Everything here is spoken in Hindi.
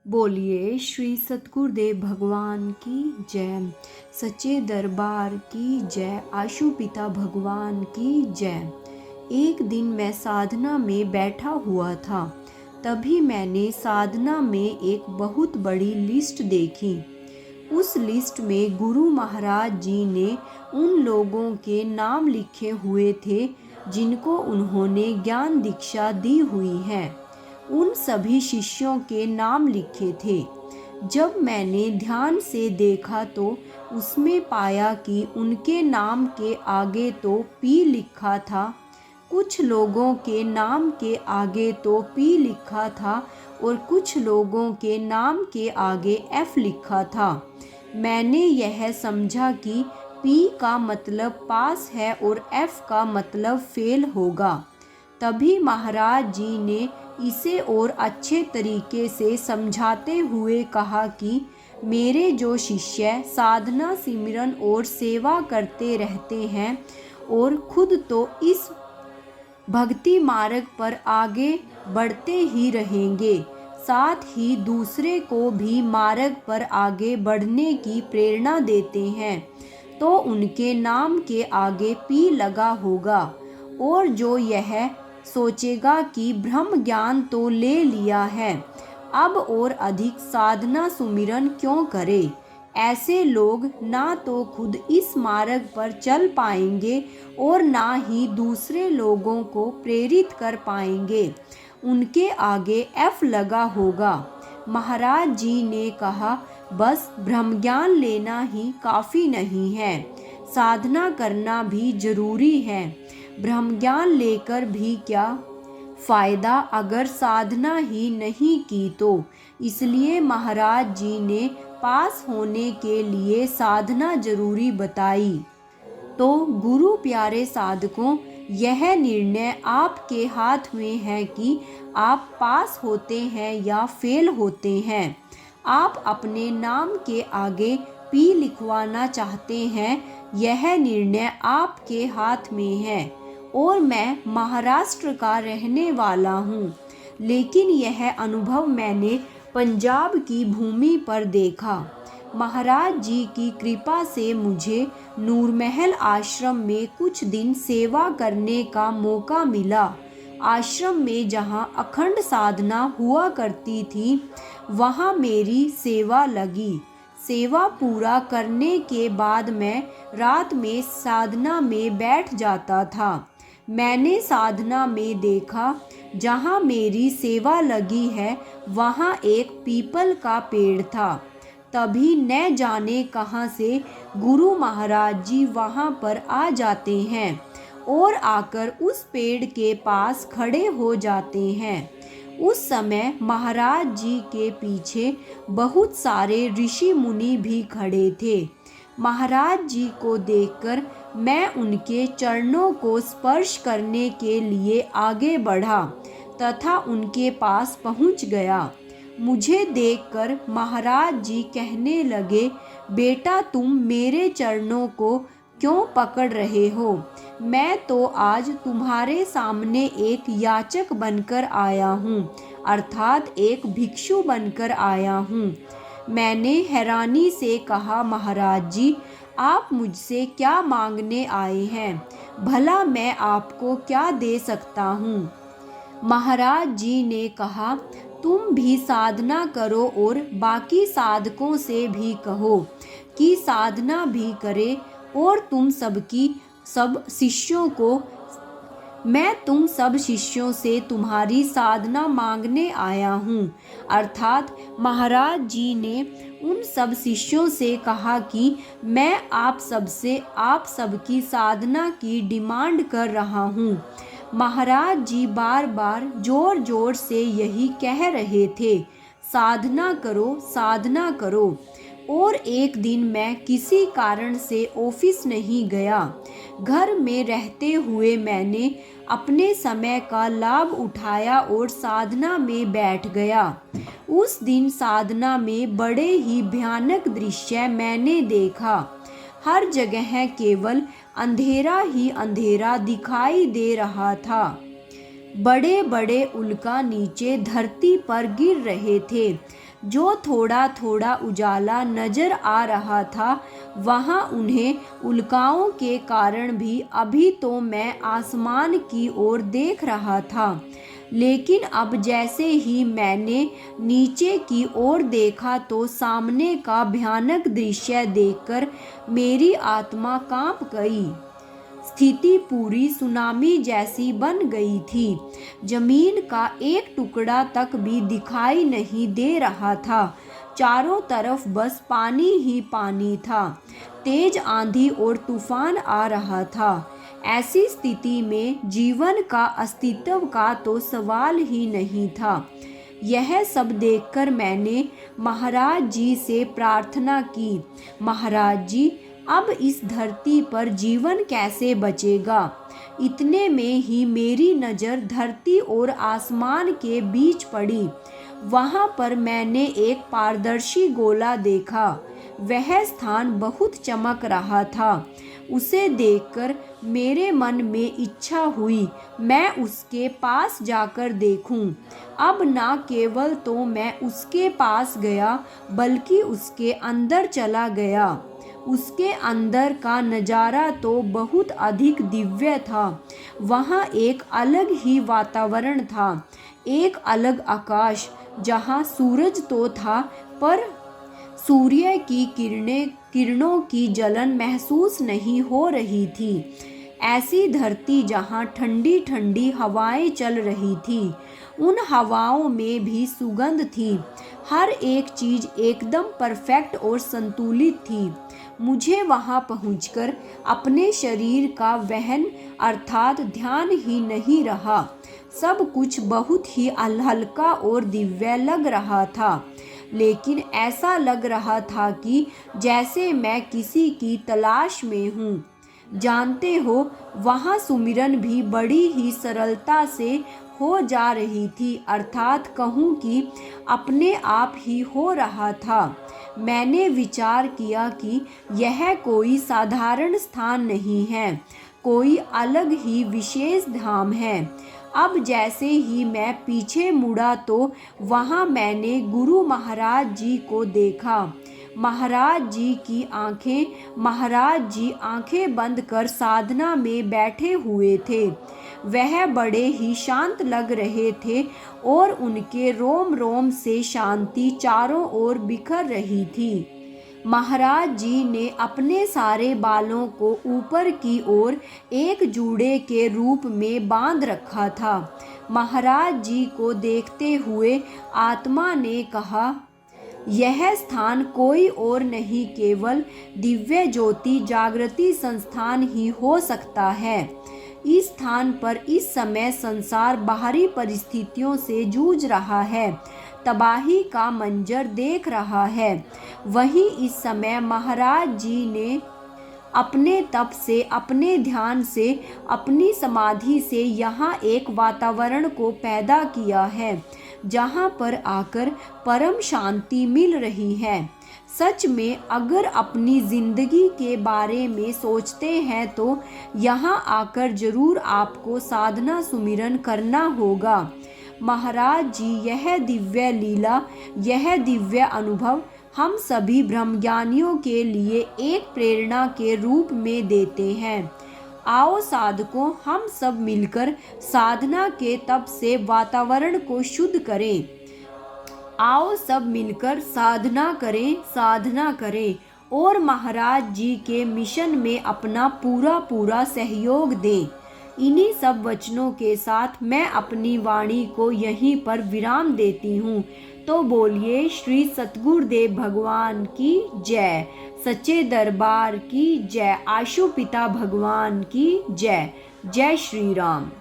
बोलिए श्री सतगुरुदेव भगवान की जय, सच्चे दरबार की जय, आशु पिता भगवान की जय। एक दिन मैं साधना में बैठा हुआ था, तभी मैंने साधना में एक बहुत बड़ी लिस्ट देखी। उस लिस्ट में गुरु महाराज जी ने उन लोगों के नाम लिखे हुए थे जिनको उन्होंने ज्ञान दीक्षा दी हुई है। उन सभी शिष्यों के नाम लिखे थे। जब मैंने ध्यान से देखा तो उसमें पाया कि उनके नाम के आगे तो पी लिखा था, कुछ लोगों के नाम के आगे तो पी लिखा था और कुछ लोगों के नाम के आगे एफ लिखा था। मैंने यह समझा कि पी का मतलब पास है और एफ का मतलब फेल होगा। तभी महाराज जी ने इसे और अच्छे तरीके से समझाते हुए कहा कि मेरे जो शिष्य साधना सिमरन और सेवा करते रहते हैं और खुद तो इस भक्ति मार्ग पर आगे बढ़ते ही रहेंगे, साथ ही दूसरे को भी मार्ग पर आगे बढ़ने की प्रेरणा देते हैं, तो उनके नाम के आगे पी लगा होगा। और जो यह सोचेगा कि ब्रह्म ज्ञान तो ले लिया है, अब और अधिक साधना सुमिरन क्यों करे, ऐसे लोग ना तो खुद इस मार्ग पर चल पाएंगे और ना ही दूसरे लोगों को प्रेरित कर पाएंगे, उनके आगे एफ लगा होगा। महाराज जी ने कहा, बस ब्रह्म ज्ञान लेना ही काफ़ी नहीं है, साधना करना भी जरूरी है। ब्रह्म ज्ञान लेकर भी क्या फ़ायदा अगर साधना ही नहीं की तो। इसलिए महाराज जी ने पास होने के लिए साधना जरूरी बताई। तो गुरु प्यारे साधकों, यह निर्णय आपके हाथ में है कि आप पास होते हैं या फेल होते हैं। आप अपने नाम के आगे पी लिखवाना चाहते हैं, यह निर्णय आपके हाथ में है। और मैं महाराष्ट्र का रहने वाला हूँ, लेकिन यह अनुभव मैंने पंजाब की भूमि पर देखा। महाराज जी की कृपा से मुझे नूरमहल आश्रम में कुछ दिन सेवा करने का मौका मिला। आश्रम में जहाँ अखंड साधना हुआ करती थी, वहाँ मेरी सेवा लगी। सेवा पूरा करने के बाद मैं रात में साधना में बैठ जाता था। मैंने साधना में देखा, जहाँ मेरी सेवा लगी है वहाँ एक पीपल का पेड़ था। तभी न जाने कहाँ से गुरु महाराज जी वहाँ पर आ जाते हैं और आकर उस पेड़ के पास खड़े हो जाते हैं। उस समय महाराज जी के पीछे बहुत सारे ऋषि मुनि भी खड़े थे। महाराज जी को देखकर मैं उनके चरणों को स्पर्श करने के लिए आगे बढ़ा तथा उनके पास पहुंच गया। मुझे देखकर महाराज जी कहने लगे, बेटा तुम मेरे चरणों को क्यों पकड़ रहे हो? मैं तो आज तुम्हारे सामने एक याचक बनकर आया हूँ, अर्थात एक भिक्षु बनकर आया हूँ। मैंने हैरानी से कहा, महाराज जी आप मुझसे क्या मांगने आए हैं? भला मैं आपको क्या दे सकता हूँ? महाराज जी ने कहा, तुम भी साधना करो और बाकी साधकों से भी कहो कि साधना भी करे और मैं तुम सब शिष्यों से तुम्हारी साधना मांगने आया हूँ। अर्थात महाराज जी ने उन सब शिष्यों से कहा कि मैं आप सबकी साधना की डिमांड कर रहा हूँ। महाराज जी बार बार जोर जोर से यही कह रहे थे, साधना करो, साधना करो। और एक दिन मैं किसी कारण से ऑफिस नहीं गया। घर में रहते हुए मैंने अपने समय का लाभ उठाया और साधना में बैठ गया। उस दिन साधना में बड़े ही भयानक दृश्य मैंने देखा। हर जगह केवल अंधेरा ही अंधेरा दिखाई दे रहा था। बड़े बड़े उल्का नीचे धरती पर गिर रहे थे। जो थोड़ा थोड़ा उजाला नजर आ रहा था, वहाँ उन्हें उल्काओं के कारण भी अभी तो मैं आसमान की ओर देख रहा था, लेकिन अब जैसे ही मैंने नीचे की ओर देखा तो सामने का भयानक दृश्य देखकर मेरी आत्मा कांप गई। स्थिति पूरी सुनामी जैसी बन गई थी। जमीन का एक टुकड़ा तक भी दिखाई नहीं दे रहा था। चारों तरफ बस पानी ही पानी था। तेज आंधी और तूफान आ रहा था। ऐसी स्थिति में जीवन का अस्तित्व का तो सवाल ही नहीं था। यह सब देखकर मैंने महाराज जी से प्रार्थना की, महाराज जी, अब इस धरती पर जीवन कैसे बचेगा। इतने में ही मेरी नज़र धरती और आसमान के बीच पड़ी। वहाँ पर मैंने एक पारदर्शी गोला देखा। वह स्थान बहुत चमक रहा था। उसे देखकर मेरे मन में इच्छा हुई मैं उसके पास जाकर देखूं। अब ना केवल तो मैं उसके पास गया, बल्कि उसके अंदर चला गया। उसके अंदर का नज़ारा तो बहुत अधिक दिव्य था। वहाँ एक अलग ही वातावरण था, एक अलग आकाश, जहाँ सूरज तो था पर सूर्य की किरणों की जलन महसूस नहीं हो रही थी। ऐसी धरती जहाँ ठंडी ठंडी हवाएं चल रही थी। उन हवाओं में भी सुगंध थी। हर एक चीज़ एकदम परफेक्ट और संतुलित थी। मुझे वहाँ पहुँचकर अपने शरीर का वहन अर्थात ध्यान ही नहीं रहा। सब कुछ बहुत ही हल्का और दिव्य लग रहा था, लेकिन ऐसा लग रहा था कि जैसे मैं किसी की तलाश में हूँ। जानते हो, वहाँ सुमिरन भी बड़ी ही सरलता से हो जा रही थी, अर्थात कहूँ कि अपने आप ही हो रहा था। मैंने विचार किया कि यह कोई साधारण स्थान नहीं है, कोई अलग ही विशेष धाम है। अब जैसे ही मैं पीछे मुड़ा तो वहाँ मैंने गुरु महाराज जी को देखा। महाराज जी आंखें बंद कर साधना में बैठे हुए थे। वह बड़े ही शांत लग रहे थे और उनके रोम रोम से शांति चारों ओर बिखर रही थी। महाराज जी ने अपने सारे बालों को ऊपर की ओर एक जूड़े के रूप में बांध रखा था। महाराज जी को देखते हुए आत्मा ने कहा, यह स्थान कोई और नहीं, केवल दिव्य ज्योति जागृति संस्थान ही हो सकता है। इस स्थान पर इस समय संसार बाहरी परिस्थितियों से जूझ रहा है, तबाही का मंजर देख रहा है। वहीं इस समय महाराज जी ने अपने तप से, अपने ध्यान से, अपनी समाधि से यहाँ एक वातावरण को पैदा किया है, जहाँ पर आकर परम शांति मिल रही है। सच में अगर अपनी जिंदगी के बारे में सोचते हैं तो यहाँ आकर जरूर आपको साधना सुमिरन करना होगा। महाराज जी यह दिव्य लीला, यह दिव्य अनुभव हम सभी ब्रह्मज्ञानियों के लिए एक प्रेरणा के रूप में देते हैं। आओ साधकों, हम सब मिलकर साधना के तप से वातावरण को शुद्ध करें। आओ सब मिलकर साधना करें और महाराज जी के मिशन में अपना पूरा सहयोग दें। इन्हीं सब वचनों के साथ मैं अपनी वाणी को यहीं पर विराम देती हूँ। तो बोलिए श्री सतगुरुदेव भगवान की जय, सच्चे दरबार की जय, आशु पिता भगवान की जय। जय श्री राम।